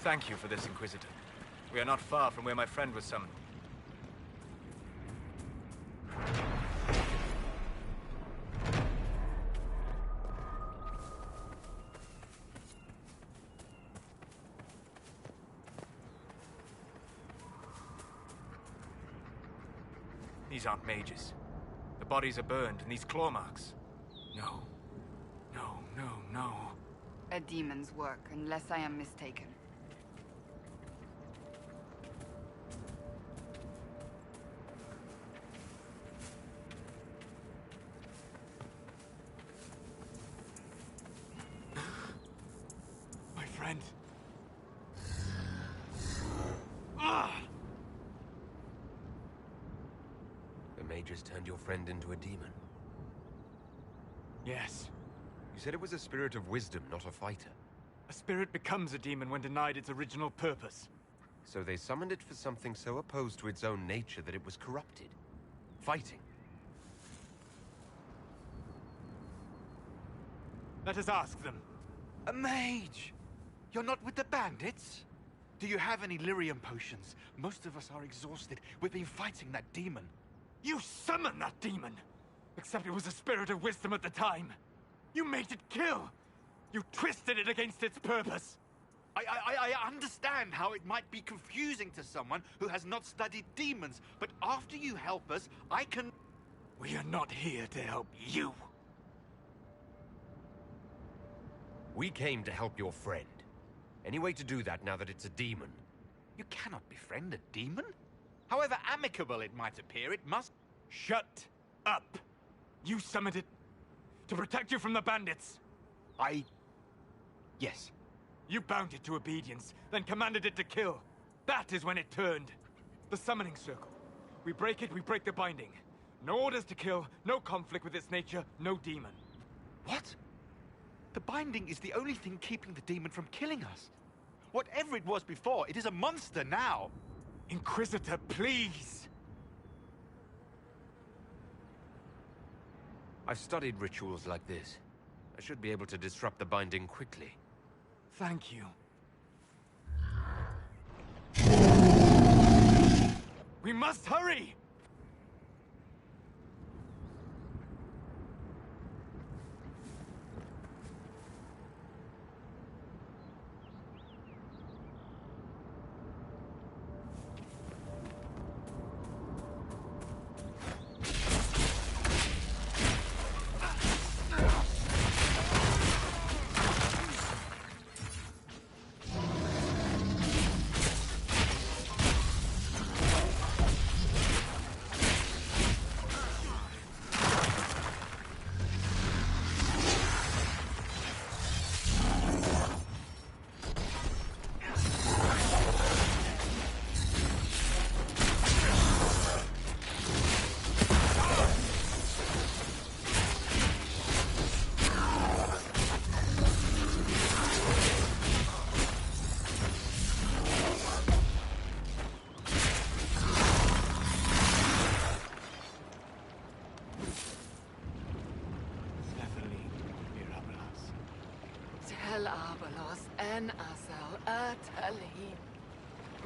Thank you for this, Inquisitor. We are not far from where my friend was summoned. These aren't mages. The bodies are burned, and these claw marks. No. No, no, no. A demon's work, unless I am mistaken. My friend. Ah! The mages turned your friend into a demon. Yes. You said it was a spirit of wisdom, not a fighter. A spirit becomes a demon when denied its original purpose. So they summoned it for something so opposed to its own nature that it was corrupted. Fighting. Let us ask them. A mage! You're not with the bandits? Do you have any lyrium potions? Most of us are exhausted. We've been fighting that demon. You summoned that demon! Except it was a spirit of wisdom at the time. You made it kill! You twisted it against its purpose! I understand how it might be confusing to someone who has not studied demons, but after you help us, I can... We are not here to help you. We came to help your friend. Any way to do that now that it's a demon? You cannot befriend a demon? However amicable it might appear, it must... Shut up! You summoned it to protect you from the bandits. Yes. You bound it to obedience, then commanded it to kill. That is when it turned. The summoning circle. We break it, we break the binding. No orders to kill, no conflict with its nature, no demon. What? The binding is the only thing keeping the demon from killing us. Whatever it was before, it is a monster now. Inquisitor, please! I've studied rituals like this. I should be able to disrupt the binding quickly. Thank you. We must hurry! Abalos en asal atalhin.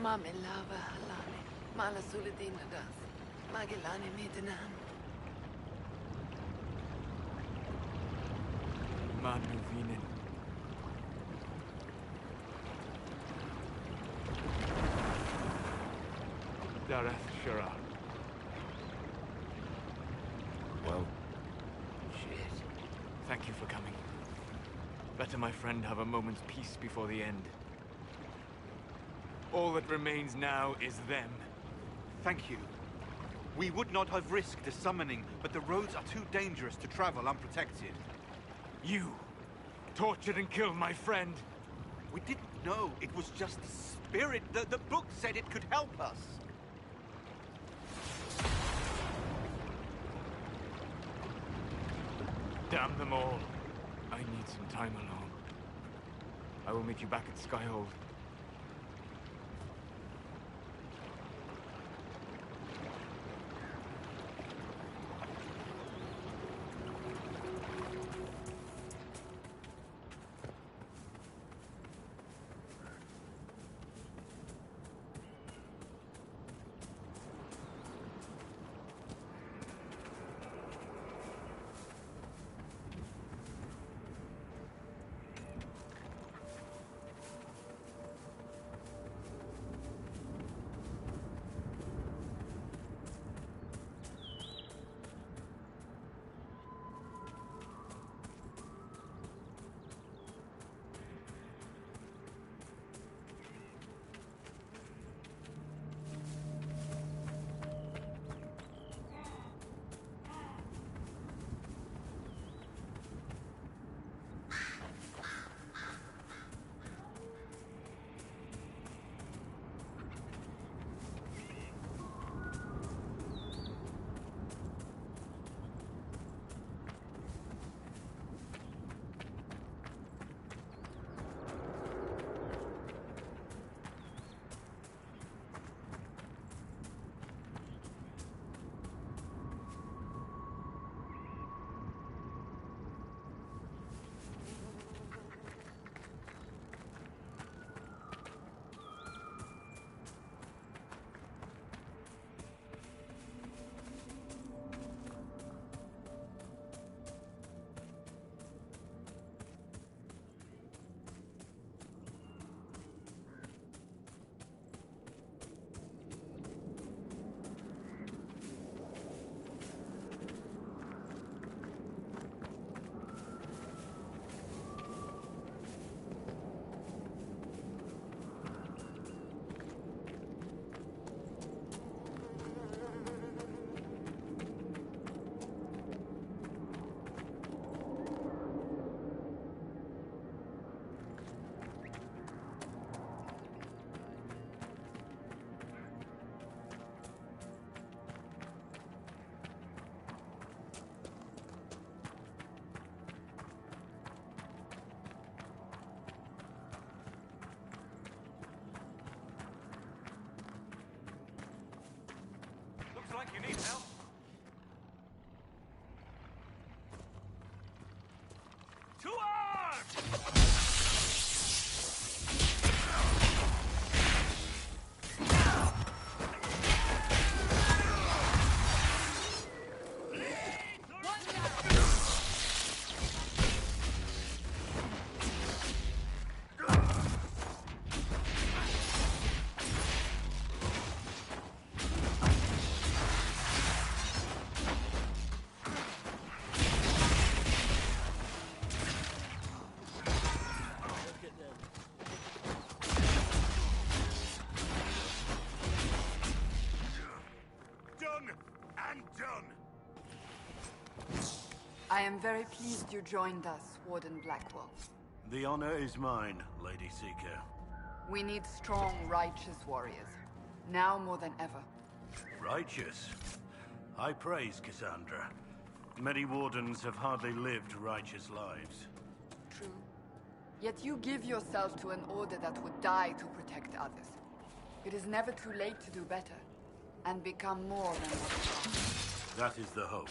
Mamilava halane. Malasulidinadas. Magilani midinan. Manuvinen. Dareth Shara. Well, shit. Thank you for coming. Better my friend have a moment's peace before the end. All that remains now is them. Thank you. We would not have risked the summoning, but the roads are too dangerous to travel unprotected. You tortured and killed my friend. We didn't know it was just a spirit. The book said it could help us. Damn them all. I need some time alone. I will meet you back at Skyhold. Need help? To arms! Done and done. I am very pleased you joined us, Warden Blackwell. The honor is mine, Lady Seeker. We need strong, righteous warriors. Now more than ever. Righteous? I praise Cassandra. Many wardens have hardly lived righteous lives. True. Yet you give yourself to an order that would die to protect others. It is never too late to do better, and become more than what you are. That is the hope.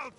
help!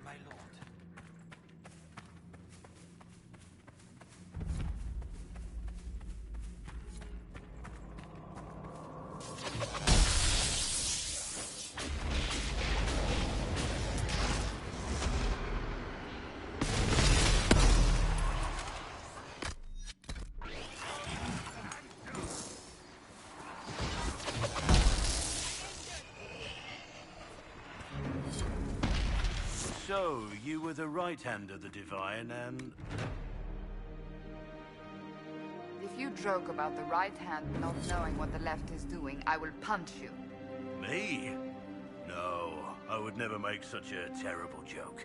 My lord. So, you were the right hand of the Divine, and... If you joke about the right hand not knowing what the left is doing, I will punch you. Me? No, I would never make such a terrible joke.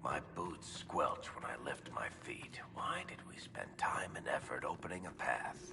My boots squelch when I lift my feet. Why did we spend time and effort opening a path?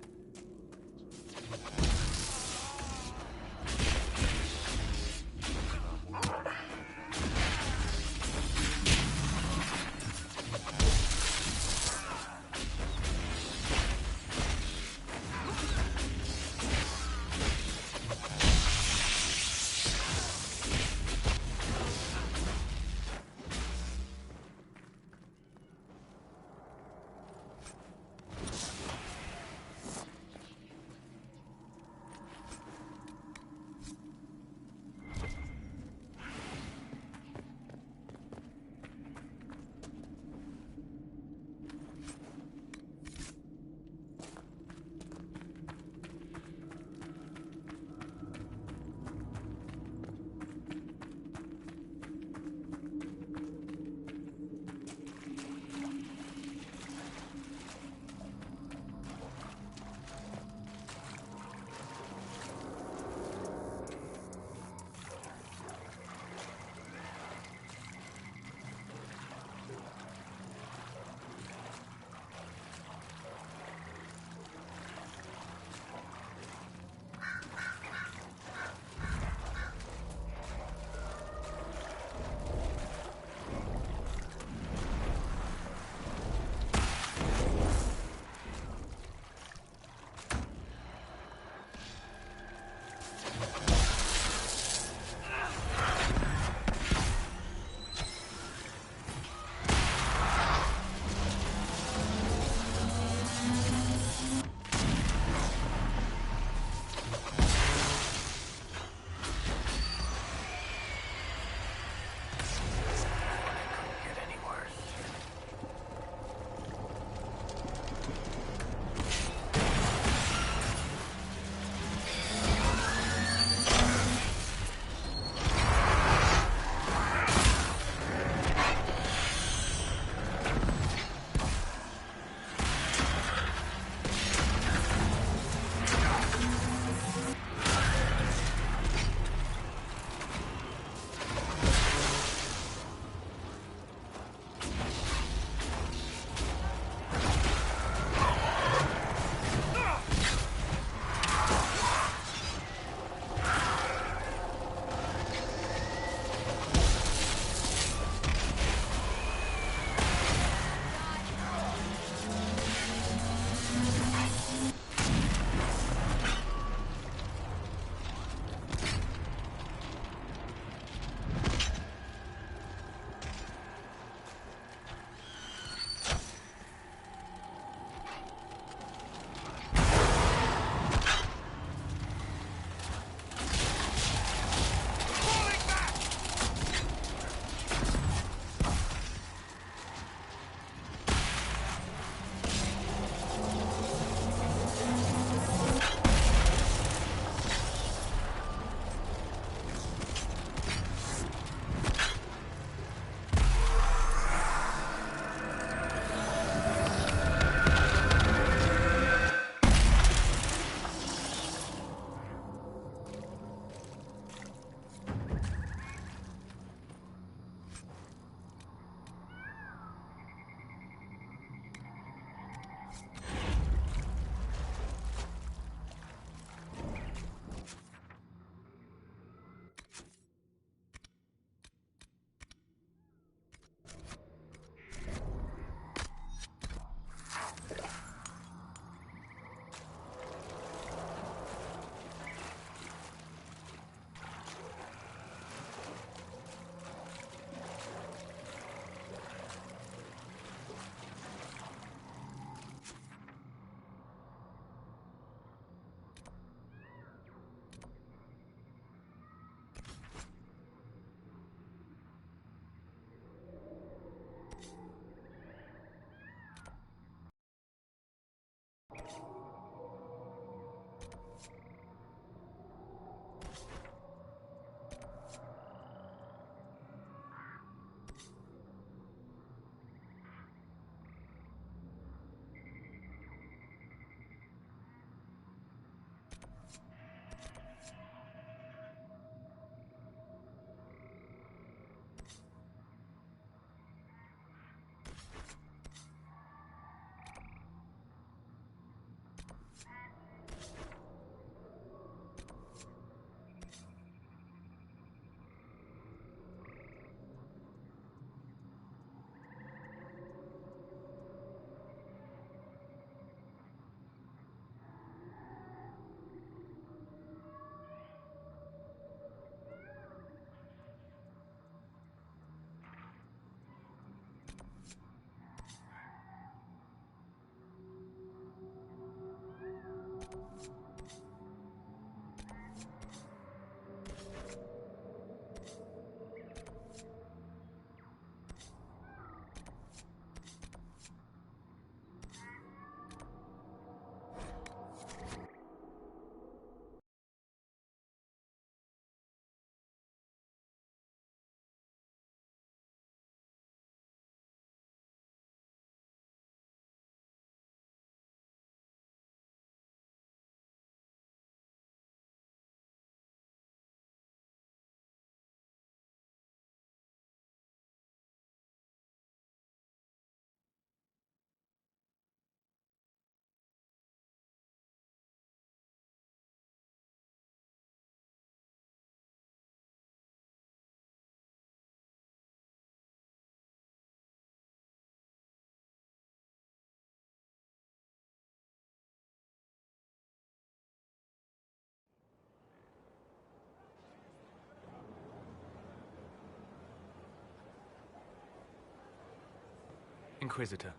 Inquisitor.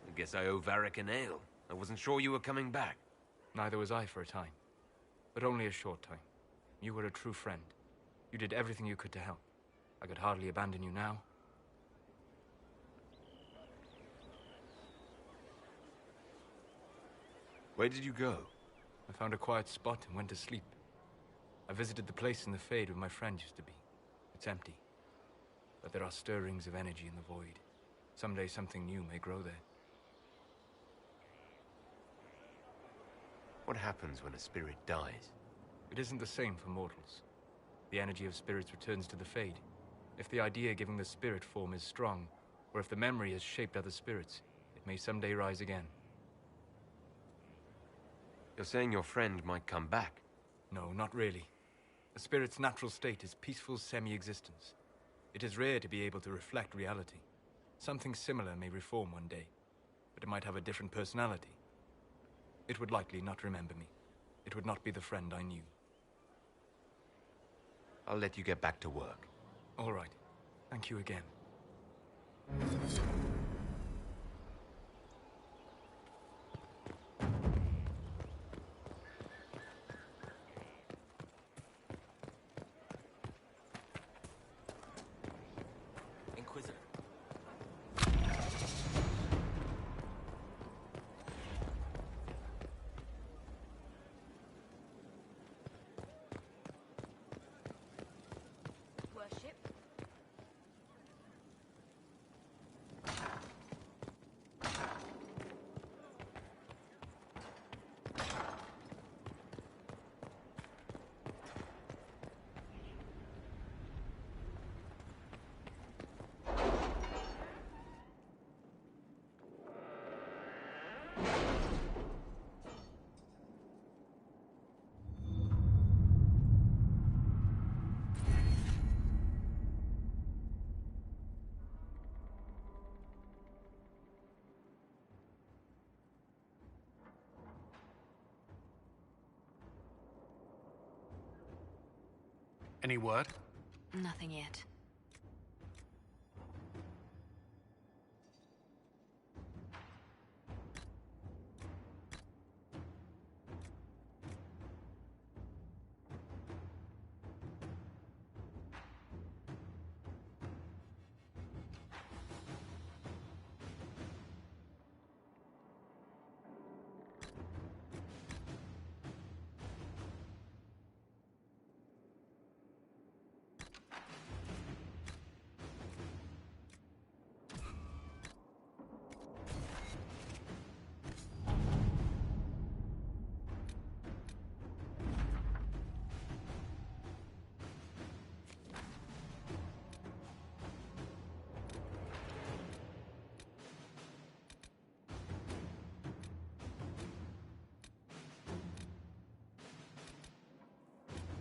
I guess I owe Varric an ale. I wasn't sure you were coming back. Neither was I for a time. But only a short time. You were a true friend. You did everything you could to help. I could hardly abandon you now. Where did you go? I found a quiet spot and went to sleep. I visited the place in the Fade where my friend used to be. It's empty. But there are stirrings of energy in the void. Someday something new may grow there. What happens when a spirit dies? It isn't the same for mortals. The energy of spirits returns to the Fade. If the idea giving the spirit form is strong, or if the memory has shaped other spirits, it may someday rise again. You're saying your friend might come back? No, not really. A spirit's natural state is peaceful semi-existence. It is rare to be able to reflect reality. Something similar may reform one day, but it might have a different personality. It would likely not remember me. It would not be the friend I knew. I'll let you get back to work. All right. Thank you again. Inquisitor. Worship. Any word? Nothing yet.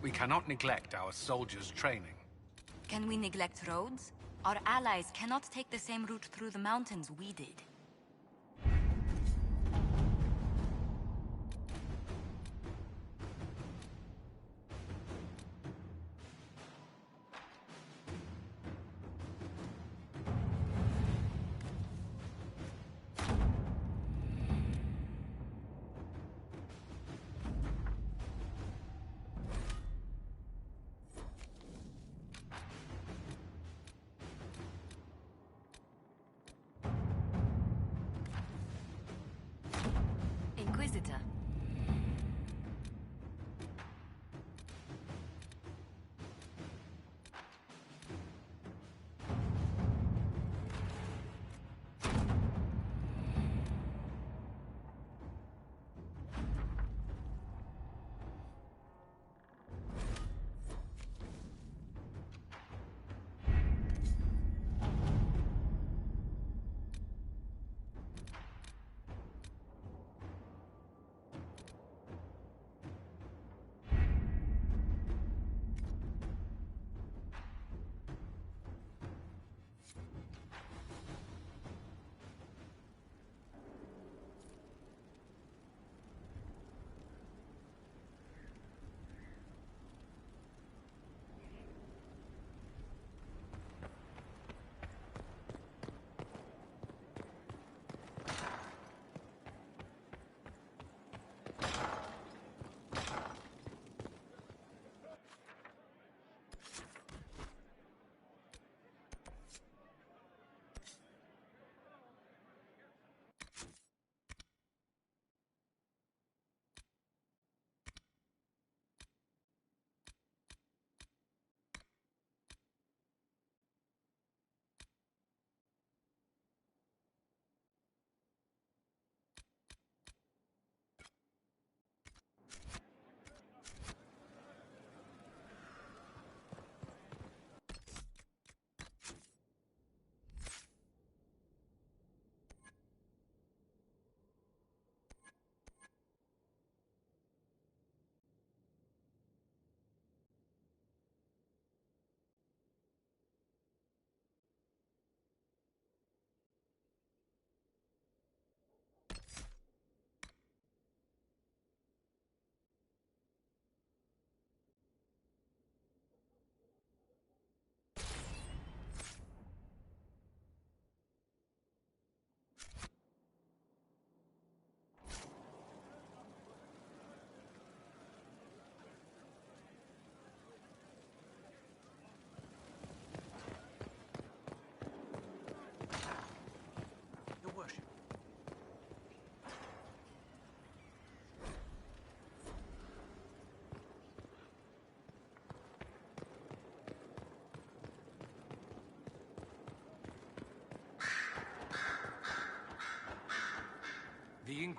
We cannot neglect our soldiers' training. Can we neglect roads? Our allies cannot take the same route through the mountains we did.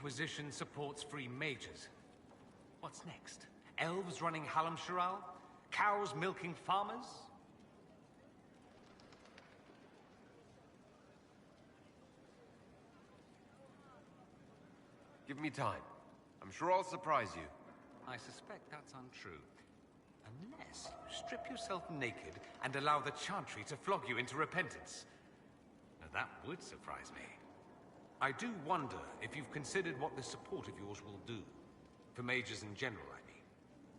Inquisition supports free mages. What's next? Elves running Hallam Sharal? Cows milking farmers? Give me time. I'm sure I'll surprise you. I suspect that's untrue. Unless you strip yourself naked and allow the Chantry to flog you into repentance. Now that would surprise me. I do wonder if you've considered what this support of yours will do. For mages in general, I mean.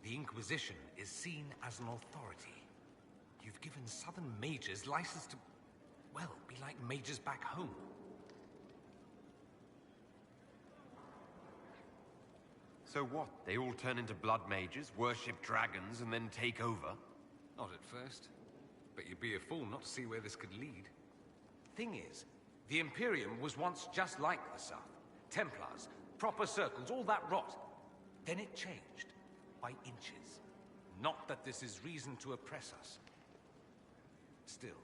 The Inquisition is seen as an authority. You've given Southern mages license to, well, be like mages back home. So what? They all turn into blood mages, worship dragons, and then take over? Not at first. But you'd be a fool not to see where this could lead. Thing is, the Imperium was once just like the South. Templars, proper circles, all that rot. Then it changed. By inches. Not that this is reason to oppress us. Still,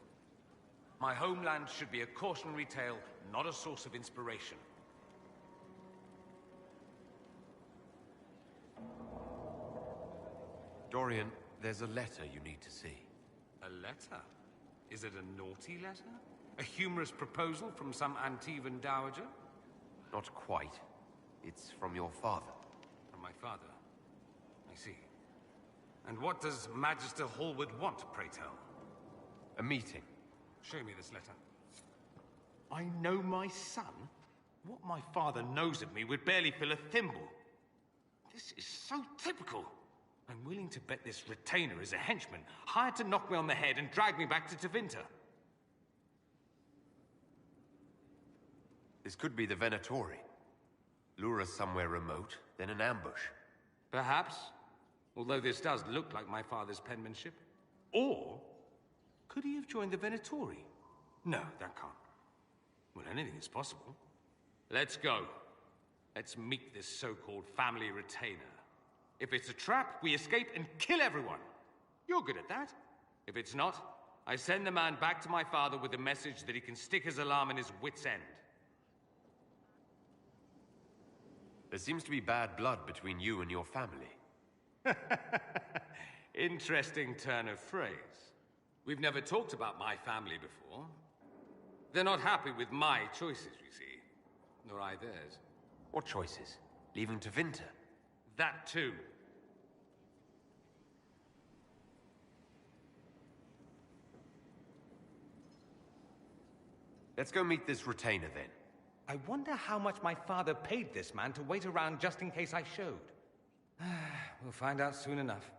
my homeland should be a cautionary tale, not a source of inspiration. Dorian, there's a letter you need to see. A letter? Is it a naughty letter? A humorous proposal from some Antivan dowager? Not quite. It's from your father. From my father? I see. And what does Magister Hallwood want, pray tell? A meeting. Show me this letter. I know my son? What my father knows of me would barely fill a thimble. This is so typical. I'm willing to bet this retainer is a henchman, hired to knock me on the head and drag me back to Tevinter. This could be the Venatori. Lure us somewhere remote, then an ambush. Perhaps. Although this does look like my father's penmanship. Or, could he have joined the Venatori? No, that can't. Well, anything is possible. Let's go. Let's meet this so-called family retainer. If it's a trap, we escape and kill everyone. You're good at that. If it's not, I send the man back to my father with a message that he can stick his alarm in his wit's end. There seems to be bad blood between you and your family. Interesting turn of phrase. We've never talked about my family before. They're not happy with my choices, you see. Nor I theirs. What choices? Leaving Tevinter? That too. Let's go meet this retainer then. I wonder how much my father paid this man to wait around just in case I showed. We'll find out soon enough.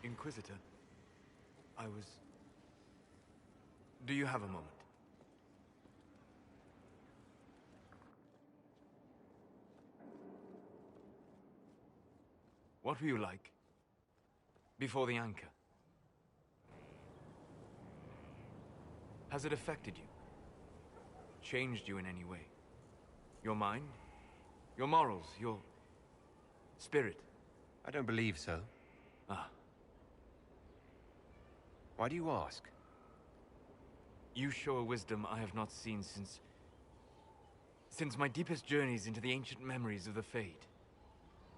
Inquisitor, Do you have a moment? What were you like before the anchor? Has it affected you? Changed you in any way? Your mind? Your morals? Your spirit? I don't believe so. Ah. Why do you ask? You show a wisdom I have not seen since my deepest journeys into the ancient memories of the Fade.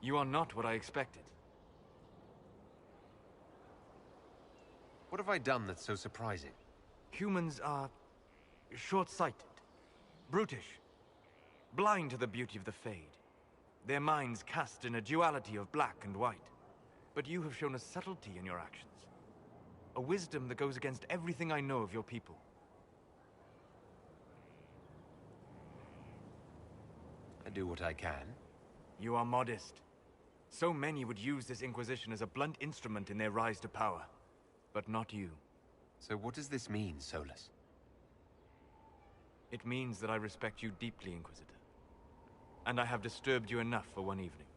You are not what I expected. What have I done that's so surprising? Humans are short-sighted, brutish, blind to the beauty of the Fade. Their minds cast in a duality of black and white. But you have shown a subtlety in your actions. A wisdom that goes against everything I know of your people. I do what I can. You are modest. So many would use this Inquisition as a blunt instrument in their rise to power. But not you. So what does this mean, Solus? It means that I respect you deeply, Inquisitor. And I have disturbed you enough for one evening.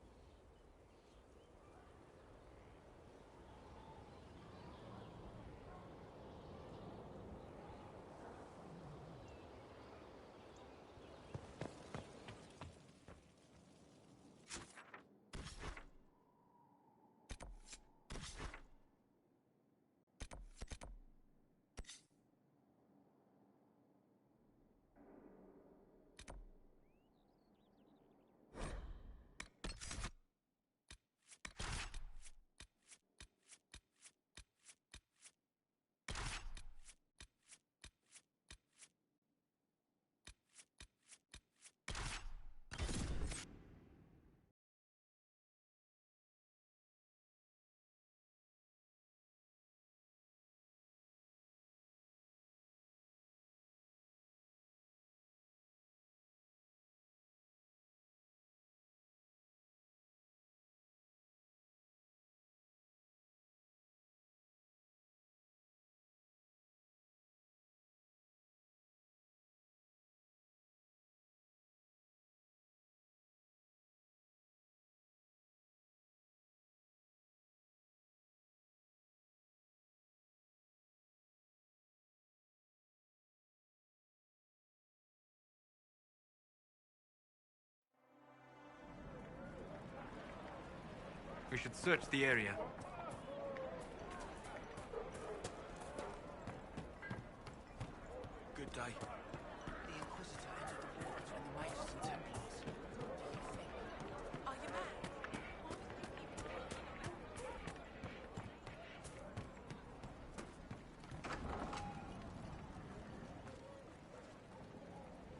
should search the area. Good day. The Inquisitor entered the war between the Mages and Templars. What do you think? Are you mad?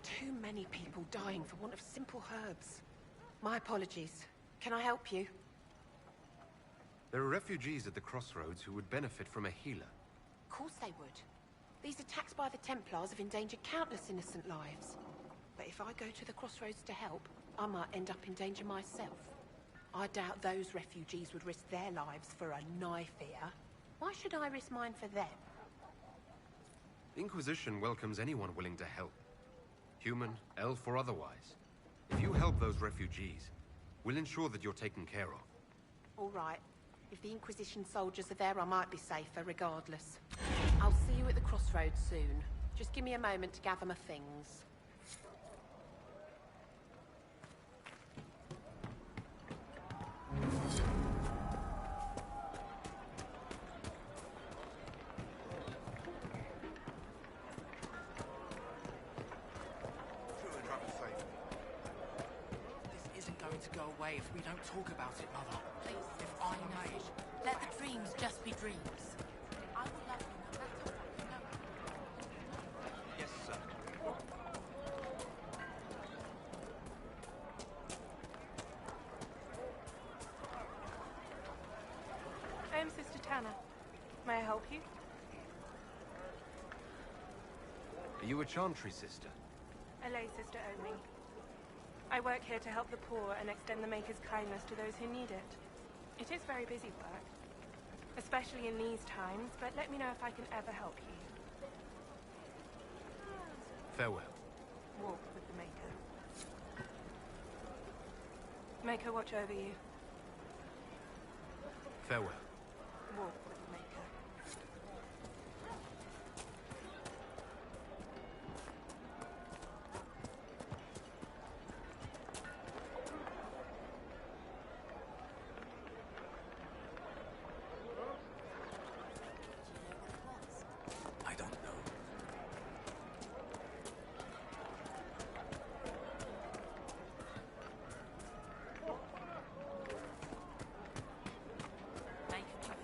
Too many people dying for want of simple herbs. My apologies. Can I help you? There are refugees at the crossroads who would benefit from a healer. Of course they would. These attacks by the Templars have endangered countless innocent lives. But if I go to the crossroads to help, I might end up in danger myself. I doubt those refugees would risk their lives for a knife here. Why should I risk mine for them? The Inquisition welcomes anyone willing to help. Human, elf, or otherwise. If you help those refugees, we'll ensure that you're taken care of. All right. If the Inquisition soldiers are there, I might be safer regardless. I'll see you at the crossroads soon. Just give me a moment to gather my things. This isn't going to go away if we don't talk about it, Mother. Please, If I may. let the dreams just be dreams. I will love you no matter what, you know. Yes, sir. I am Sister Tanner. May I help you? Are you a Chantry sister? A lay sister only. I work here to help the poor and extend the Maker's kindness to those who need it. It is very busy work, especially in these times, but let me know if I can ever help you. Farewell. Walk with the Maker. Maker watch over you. Farewell. Walk with the Maker. I don't know. Make a choice.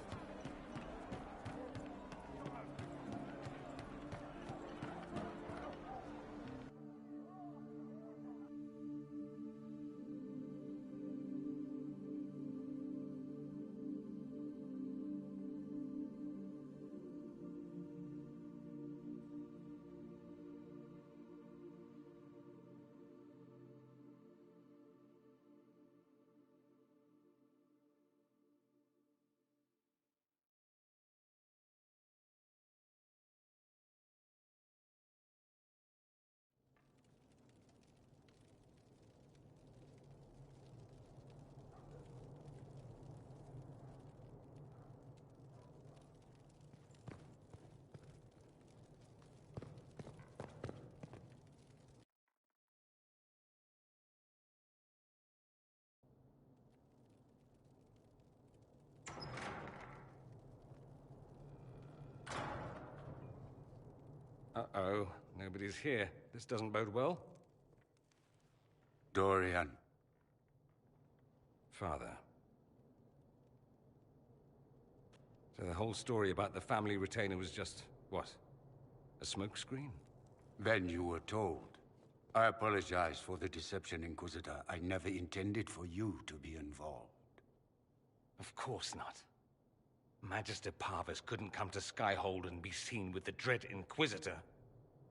Uh-oh. Nobody's here. This doesn't bode well. Dorian. Father. So the whole story about the family retainer was just, what? A smokescreen? Then you were told. I apologize for the deception, Inquisitor. I never intended for you to be involved. Of course not. Magister Parvus couldn't come to Skyhold and be seen with the dread Inquisitor.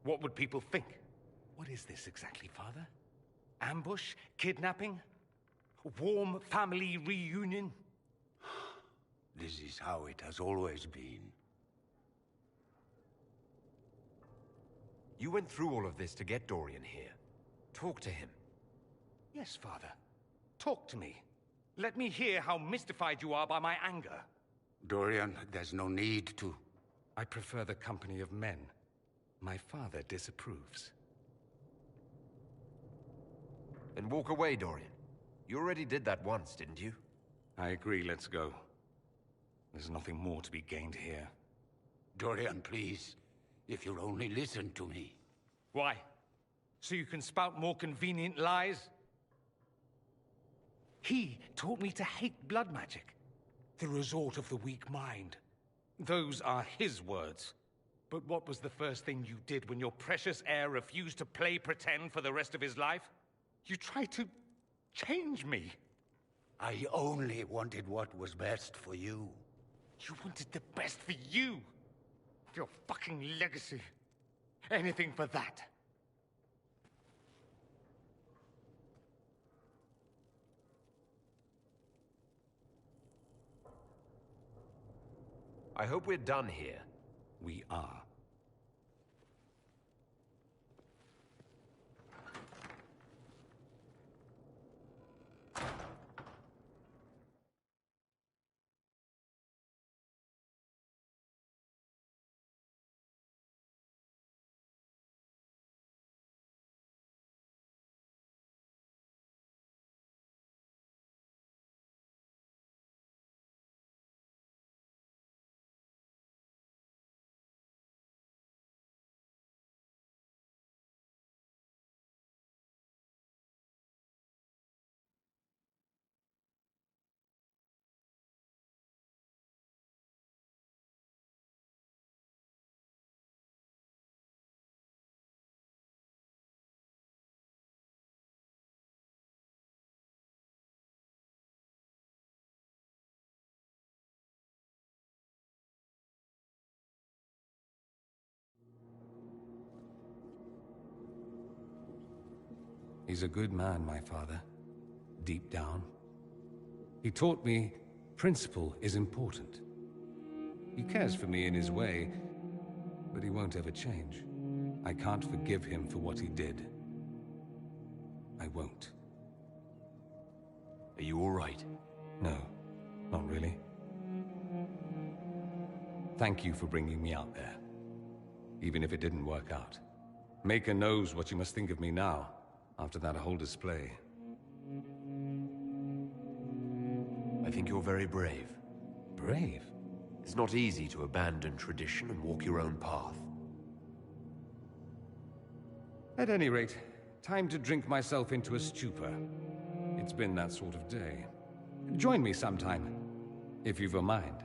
What would people think? What is this exactly, Father? Ambush? Kidnapping? Warm family reunion? This is how it has always been. You went through all of this to get Dorian here. Talk to him. Yes, Father. Talk to me. Let me hear how mystified you are by my anger. Dorian, there's no need to. I prefer the company of men. My father disapproves. Then walk away, Dorian. You already did that once, didn't you? I agree, let's go. There's nothing more to be gained here. Dorian, please. If you'll only listen to me. Why? So you can spout more convenient lies? He taught me to hate blood magic. The resort of the weak mind. Those are his words. But what was the first thing you did when your precious heir refused to play pretend for the rest of his life? You tried to change me. I only wanted what was best for you. You wanted the best for you. Your fucking legacy. Anything for that. I hope we're done here. We are. He's a good man, my father. Deep down. He taught me principle is important. He cares for me in his way, but he won't ever change. I can't forgive him for what he did. I won't. Are you all right? No, not really. Thank you for bringing me out there. Even if it didn't work out. Maker knows what you must think of me now, after that whole display. I think you're very brave. Brave? It's not easy to abandon tradition and walk your own path. At any rate, time to drink myself into a stupor. It's been that sort of day. Join me sometime, if you've a mind.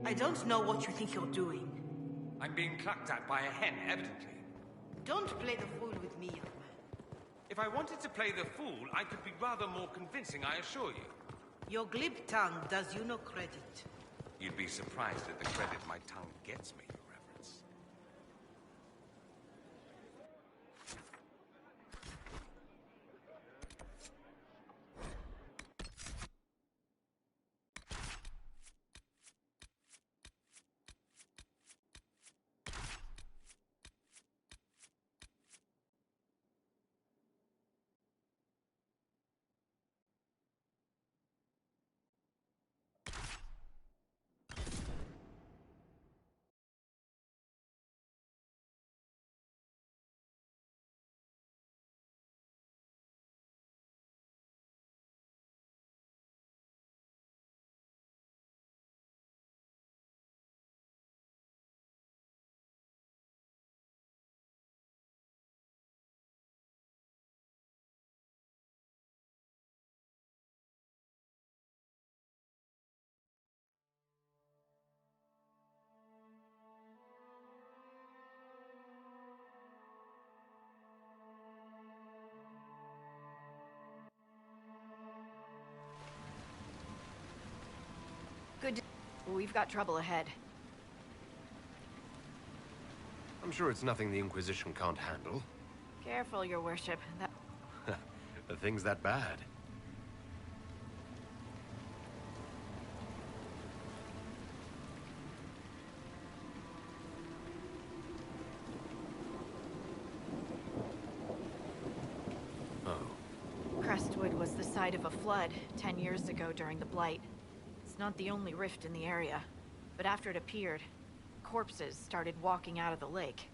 I don't know what you think you're doing. I'm being clucked at by a hen, evidently. Don't play the fool with me, young man. If I wanted to play the fool, I could be rather more convincing, I assure you. Your glib tongue does you no credit. You'd be surprised at the credit my tongue gets me, Your Reverence. Good. We've got trouble ahead. I'm sure it's nothing the Inquisition can't handle. Careful, Your Worship. That... The thing's that bad. Crestwood was the site of a flood 10 years ago during the Blight. It's not the only rift in the area, but after it appeared, corpses started walking out of the lake.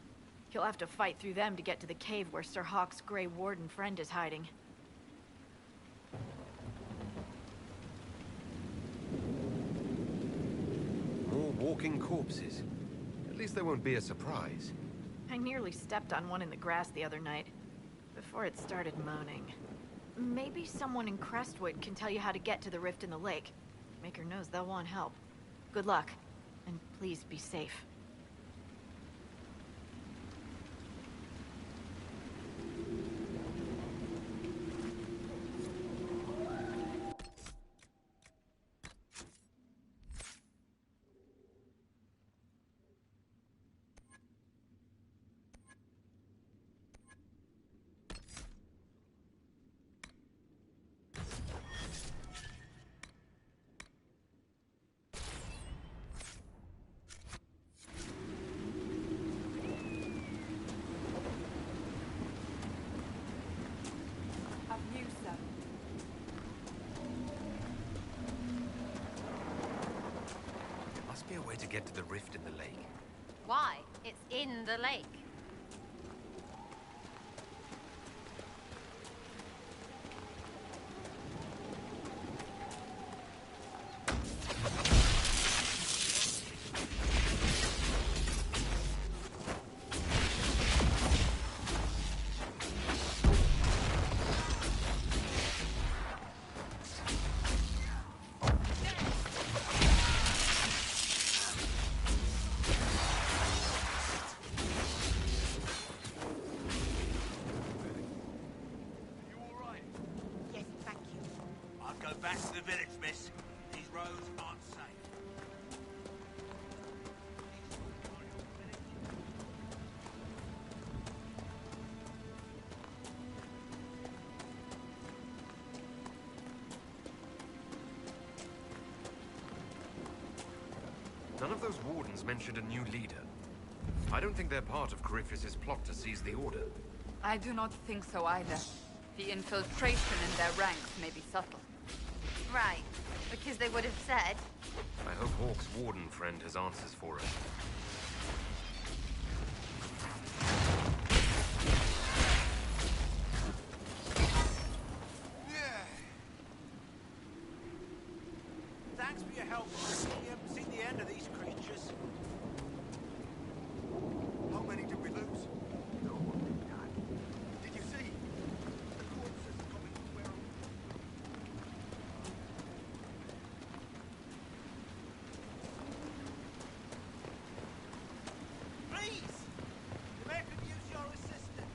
You'll have to fight through them to get to the cave where Sir Hawk's Grey Warden friend is hiding. walking corpses. At least they won't be a surprise. I nearly stepped on one in the grass the other night, before it started moaning. Maybe someone in Crestwood can tell you how to get to the rift in the lake. Maker knows they'll want help. Good luck, and please be safe. Be a way to get to the rift in the lake. Why? It's in the lake. Back to the village, miss. These roads aren't safe. None of those wardens mentioned a new leader. I don't think they're part of Corypheus's plot to seize the Order. I do not think so either. The infiltration in their ranks may be subtle. Right, because they would have said. I hope Hawk's warden friend has answers for us. Thanks for your help. We haven't seen the end of these creatures. How many did we lose? No. Did you see? The corpses coming from where... Please! The mayor could use your assistance.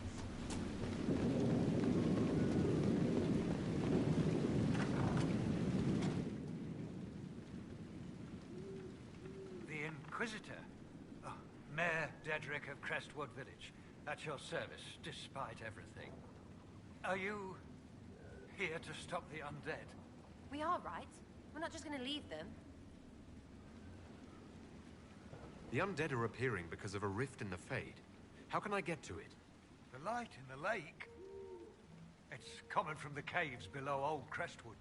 The Inquisitor? Oh, Mayor Dedrick of Crestwood Village. At your service, despite everything. Are you here to stop the undead? We are, right? We're not just gonna leave them. The undead are appearing because of a rift in the Fade. How can I get to it? The light in the lake? It's coming from the caves below Old Crestwood.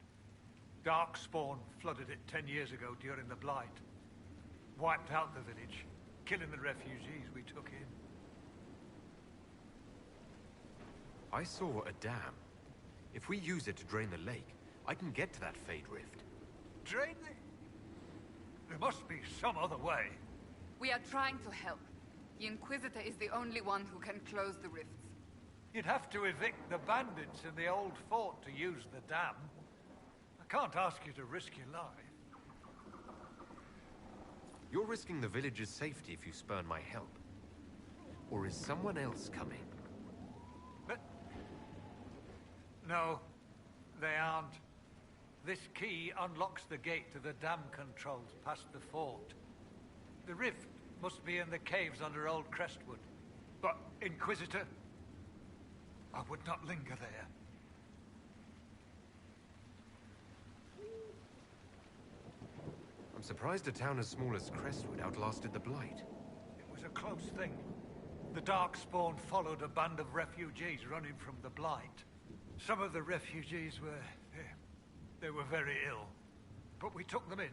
Darkspawn flooded it 10 years ago during the Blight. Wiped out the village, killing the refugees we took in. I saw a dam. If we use it to drain the lake, I can get to that Fade rift. Drain the... There must be some other way. We are trying to help. The Inquisitor is the only one who can close the rifts. You'd have to evict the bandits in the old fort to use the dam. I can't ask you to risk your life. You're risking the village's safety if you spurn my help. Or is someone else coming? But... No, they aren't. This key unlocks the gate to the dam controls past the fort. The rift must be in the caves under Old Crestwood. But, Inquisitor, I would not linger there. I'm surprised a town as small as Crestwood outlasted the Blight. It was a close thing. The Darkspawn followed a band of refugees running from the Blight. Some of the refugees were... they were very ill. But we took them in.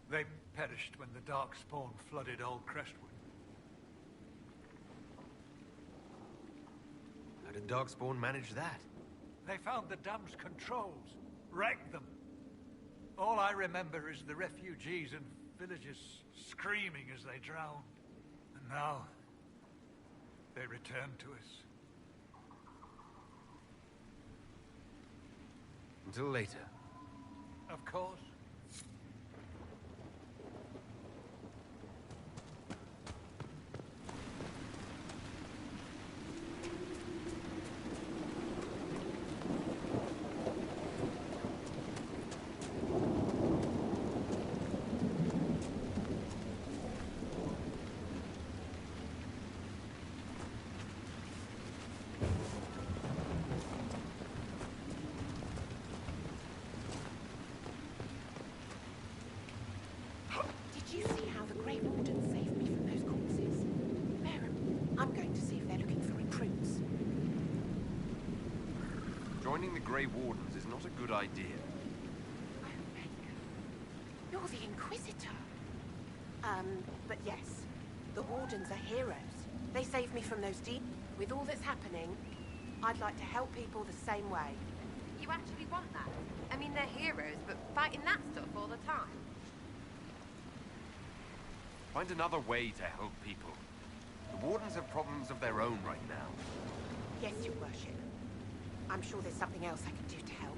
They perished when the Darkspawn flooded Old Crestwood. How did Darkspawn manage that? They found the dam's controls, wrecked them. All I remember is the refugees and villagers screaming as they drowned. And now, they return to us. Until later. Of course. Did you see how the Grey Wardens saved me from those corpses? Baron, I'm going to see if they're looking for recruits. Joining the Grey Wardens is not a good idea. You're the Inquisitor. But yes, the Wardens are heroes. They saved me from those deep. With all that's happening, I'd like to help people the same way. You actually want that? I mean, they're heroes, but fighting that stuff all the time. Find another way to help people. The Wardens have problems of their own right now. Yes, Your Worship. I'm sure there's something else I can do to help.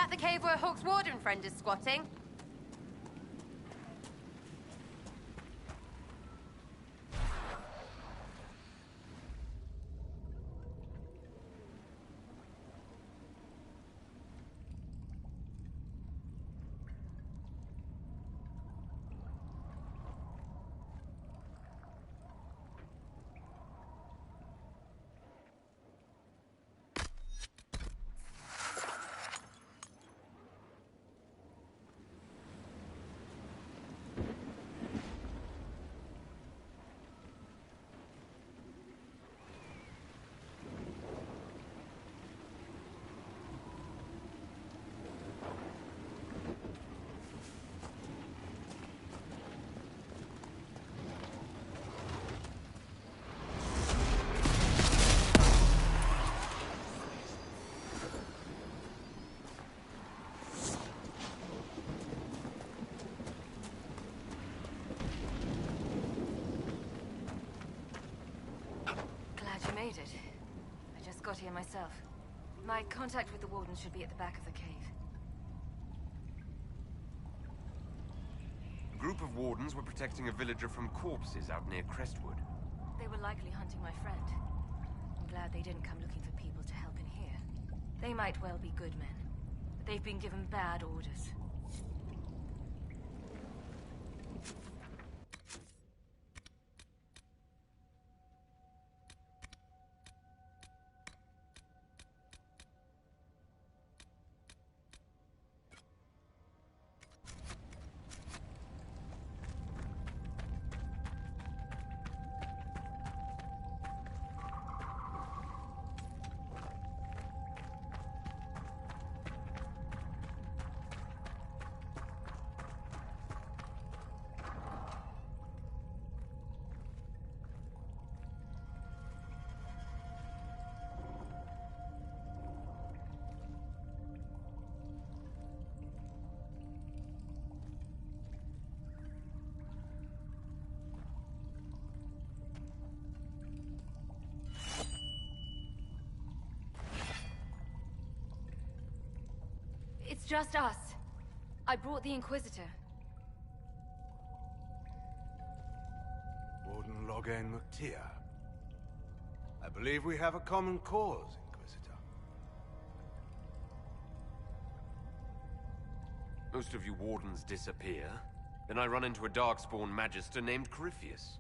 that the cave where Hook's warden friend is squatting? You made it. I just got here myself. My contact with the warden should be at the back of the cave. A group of wardens were protecting a villager from corpses out near Crestwood. They were likely hunting my friend. I'm glad they didn't come looking for people to help in here. They might well be good men, but they've been given bad orders. It's just us. I brought the Inquisitor. Warden Loghain McTeer. I believe we have a common cause, Inquisitor. Most of you wardens disappear. Then I run into a Darkspawn Magister named Corypheus.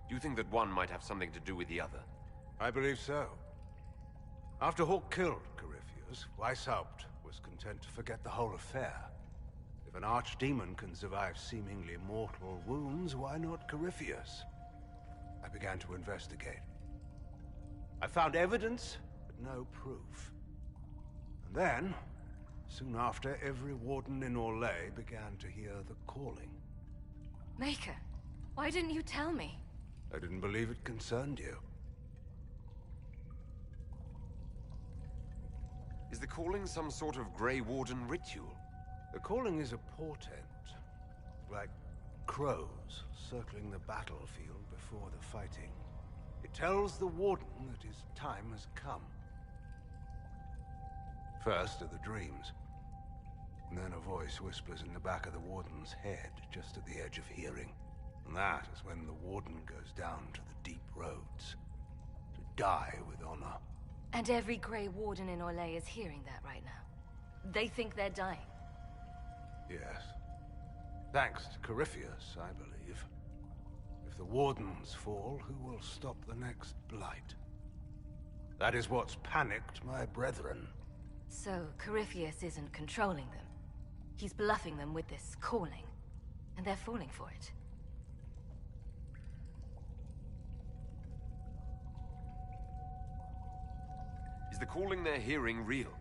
Do you think that one might have something to do with the other? I believe so. After Hawk killed Corypheus, Weishaupt was content to forget the whole affair. If an archdemon can survive seemingly mortal wounds, why not Corypheus? I began to investigate. I found evidence, but no proof. And then, soon after, every warden in Orlais began to hear the calling. Maker, why didn't you tell me? I didn't believe it concerned you. Is the calling some sort of Grey Warden ritual? The calling is a portent, like crows circling the battlefield before the fighting. It tells the Warden that his time has come. First are the dreams, and then a voice whispers in the back of the Warden's head, just at the edge of hearing. And that is when the Warden goes down to the deep roads, to die with honor. And every Grey Warden in Orlais is hearing that right now. They think they're dying. Yes. Thanks to Corypheus, I believe. If the Wardens fall, who will stop the next blight? That is what's panicked my brethren. So, Corypheus isn't controlling them. He's bluffing them with this calling. And they're falling for it. Is the calling they're hearing real?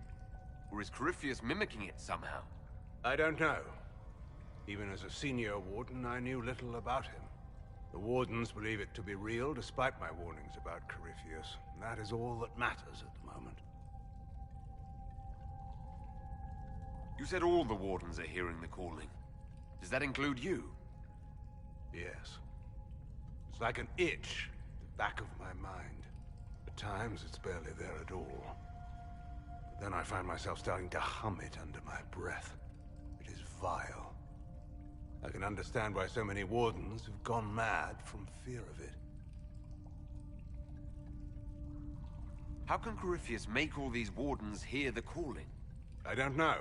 Or is Corypheus mimicking it somehow? I don't know. Even as a senior warden, I knew little about him. The Wardens believe it to be real, despite my warnings about Corypheus. And that is all that matters at the moment. You said all the Wardens are hearing the calling. Does that include you? Yes. It's like an itch at the back of my mind. At times, it's barely there at all. Then I find myself starting to hum it under my breath. It is vile. I can understand why so many wardens have gone mad from fear of it. How can Corypheus make all these wardens hear the calling? I don't know.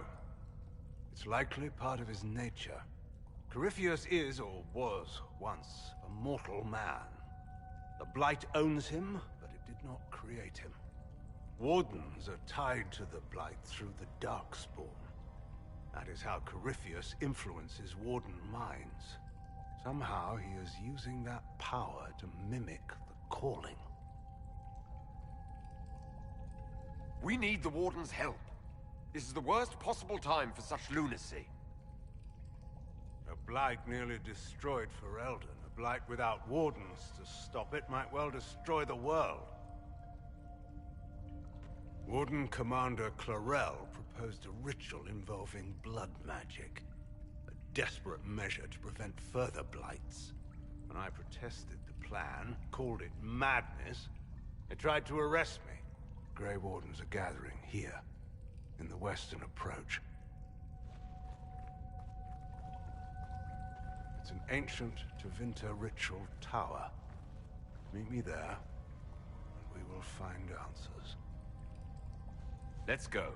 It's likely part of his nature. Corypheus is, or was, once a mortal man. The Blight owns him, but it did not create him. Wardens are tied to the Blight through the Darkspawn. That is how Corypheus influences Warden minds. Somehow he is using that power to mimic the calling. We need the Warden's help. This is the worst possible time for such lunacy. A Blight nearly destroyed Ferelden. A Blight without Wardens to stop it might well destroy the world. Warden Commander Clarel proposed a ritual involving blood magic. A desperate measure to prevent further blights. When I protested the plan, called it madness, they tried to arrest me. Grey Wardens are gathering here, in the western approach. It's an ancient Tevinter ritual tower. Meet me there, and we will find answers. Let's go.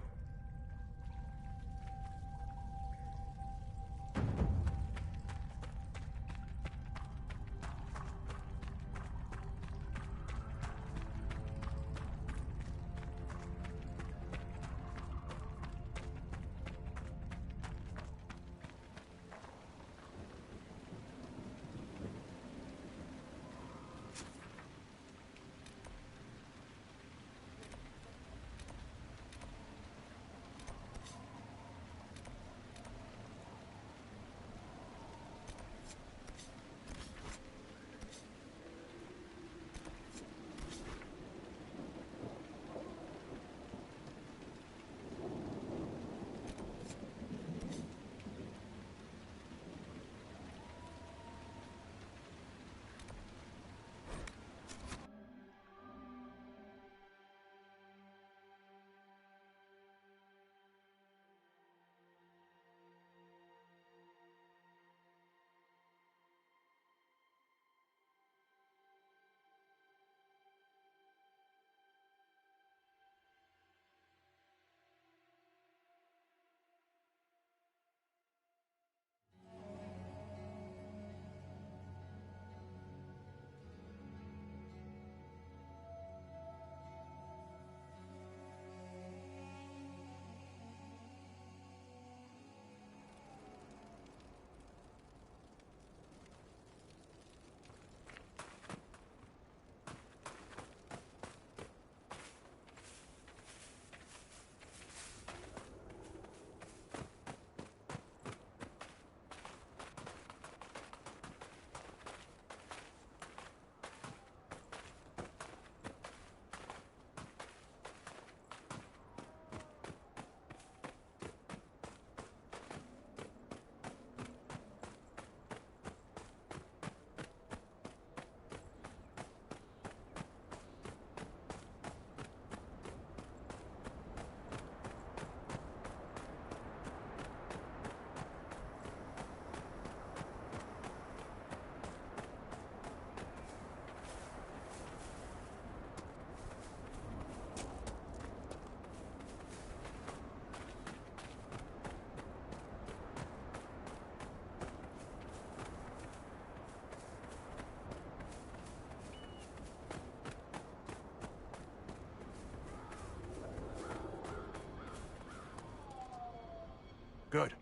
Good.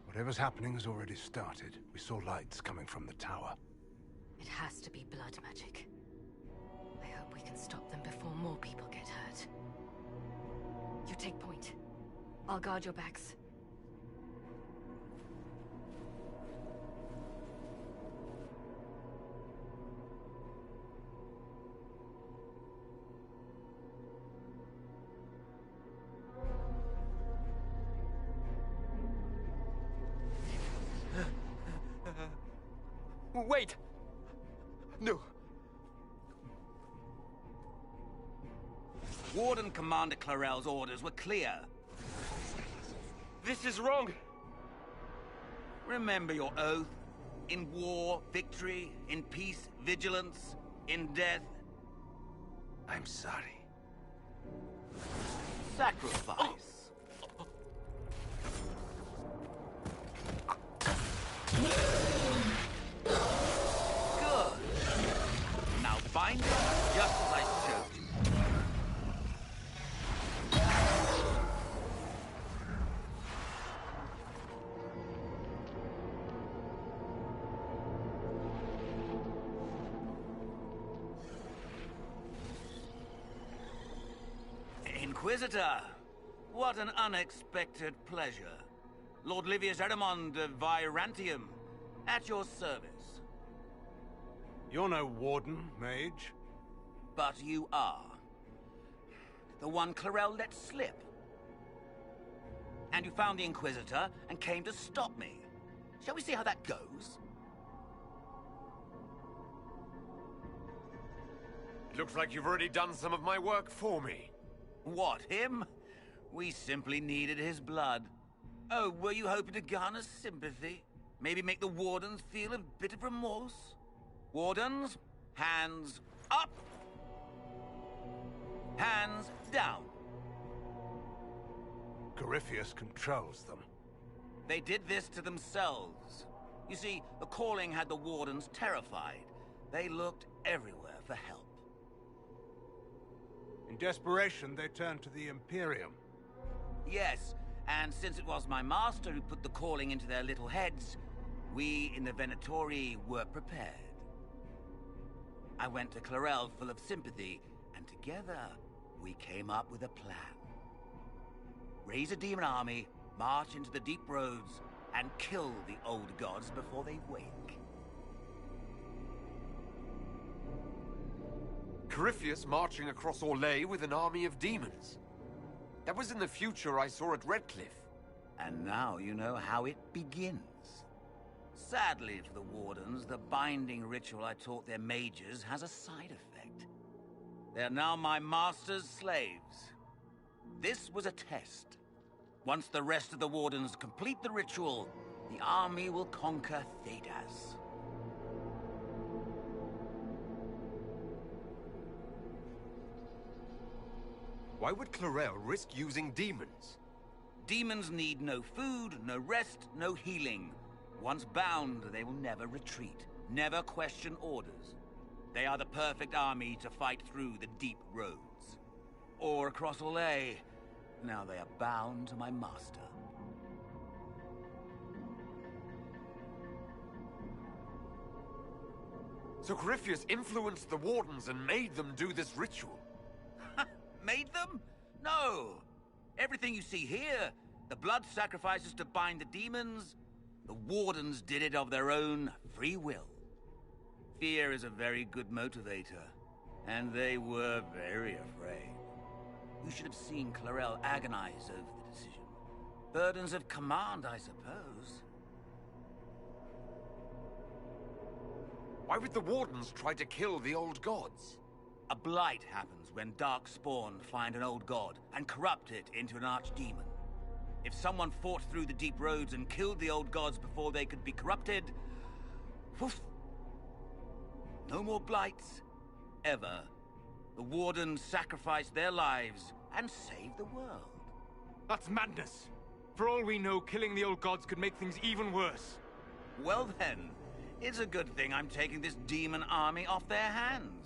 Whatever's happening has already started. We saw lights coming from the tower. It has to be blood magic. I hope we can stop them before more people get hurt. You take point. I'll guard your backs. Wait! No! Warden Commander Clarel's orders were clear. This is wrong! Remember your oath. In war, victory. In peace, vigilance. In death... I'm sorry. Sacrifice. Good. Now bind it just as I showed you. Inquisitor, what an unexpected pleasure. Lord Livius Erimond of Virantium, at your service. You're no warden, mage. But you are. The one Clarel let slip. And you found the Inquisitor and came to stop me. Shall we see how that goes? Looks like you've already done some of my work for me. What, him? We simply needed his blood. Oh, were you hoping to garner sympathy? Maybe make the Wardens feel a bit of remorse? Wardens, hands up! Hands down. Corypheus controls them. They did this to themselves. You see, the calling had the Wardens terrified. They looked everywhere for help. In desperation, they turned to the Imperium. Yes, and since it was my master who put the calling into their little heads, we in the Venatori were prepared. I went to Clarel full of sympathy, and together we came up with a plan. Raise a demon army, march into the deep roads, and kill the old gods before they wake. Corypheus marching across Orlais with an army of demons. That was in the future I saw at Redcliffe. And now you know how it begins. Sadly for the Wardens, the binding ritual I taught their mages has a side effect. They're now my master's slaves. This was a test. Once the rest of the Wardens complete the ritual, the army will conquer Thedas. Why would Clarel risk using demons? Demons need no food, no rest, no healing. Once bound, they will never retreat, never question orders. They are the perfect army to fight through the deep roads. Or across Orlais. Now they are bound to my master. So Corypheus influenced the Wardens and made them do this ritual? Made them? No! Everything you see here, the blood sacrifices to bind the demons, the Wardens did it of their own free will. Fear is a very good motivator, and they were very afraid. You should have seen Clarel agonize over the decision. Burdens of command, I suppose. Why would the Wardens try to kill the old gods? A blight happens when dark spawn find an old god and corrupt it into an archdemon. If someone fought through the deep roads and killed the old gods before they could be corrupted... Woof, no more blights, ever. The Wardens sacrificed their lives and saved the world. That's madness! For all we know, killing the old gods could make things even worse. Well then, it's a good thing I'm taking this demon army off their hands.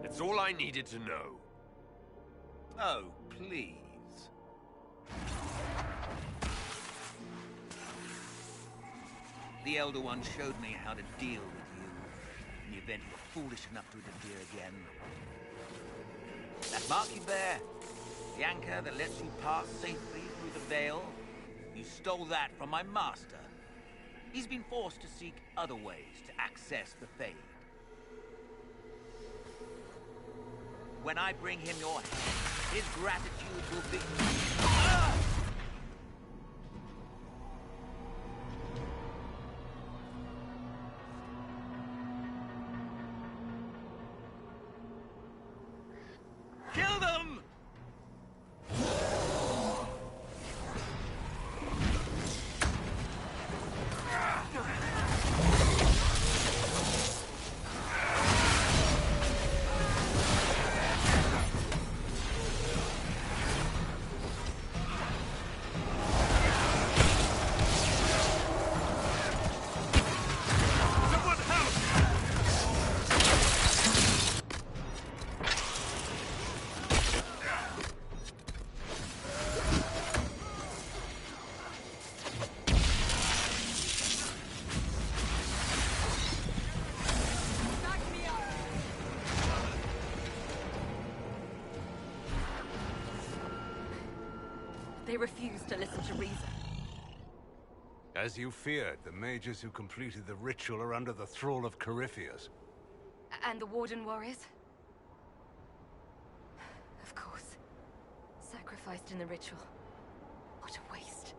It's all I needed to know. Oh, please. The Elder One showed me how to deal with you in the event you were foolish enough to interfere again. That mark you bear, the anchor that lets you pass safely through the veil, you stole that from my master. He's been forced to seek other ways to access the Fade. When I bring him your hand, his gratitude will be... Ah! refuse to listen to reason. As you feared, the mages who completed the ritual are under the thrall of Corypheus. And the Warden warriors? Of course. Sacrificed in the ritual. What a waste.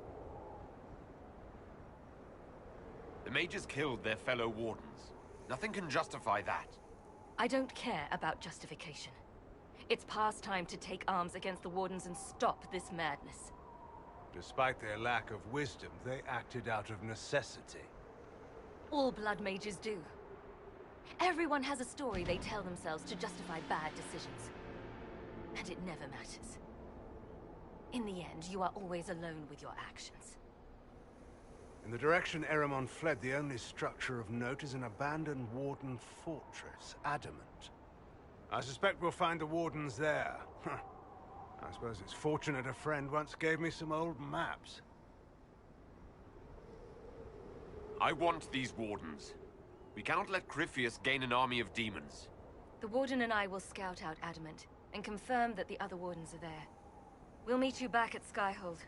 The mages killed their fellow wardens. Nothing can justify that. I don't care about justification. It's past time to take arms against the Wardens and stop this madness. Despite their lack of wisdom, they acted out of necessity. All blood mages do. Everyone has a story they tell themselves to justify bad decisions. And it never matters. In the end, you are always alone with your actions. In the direction Eramon fled, the only structure of note is an abandoned Warden fortress, Adamant. I suspect we'll find the Wardens there. I suppose it's fortunate a friend once gave me some old maps. I want these Wardens. We cannot let Corypheus gain an army of demons. The Warden and I will scout out Adamant and confirm that the other Wardens are there. We'll meet you back at Skyhold.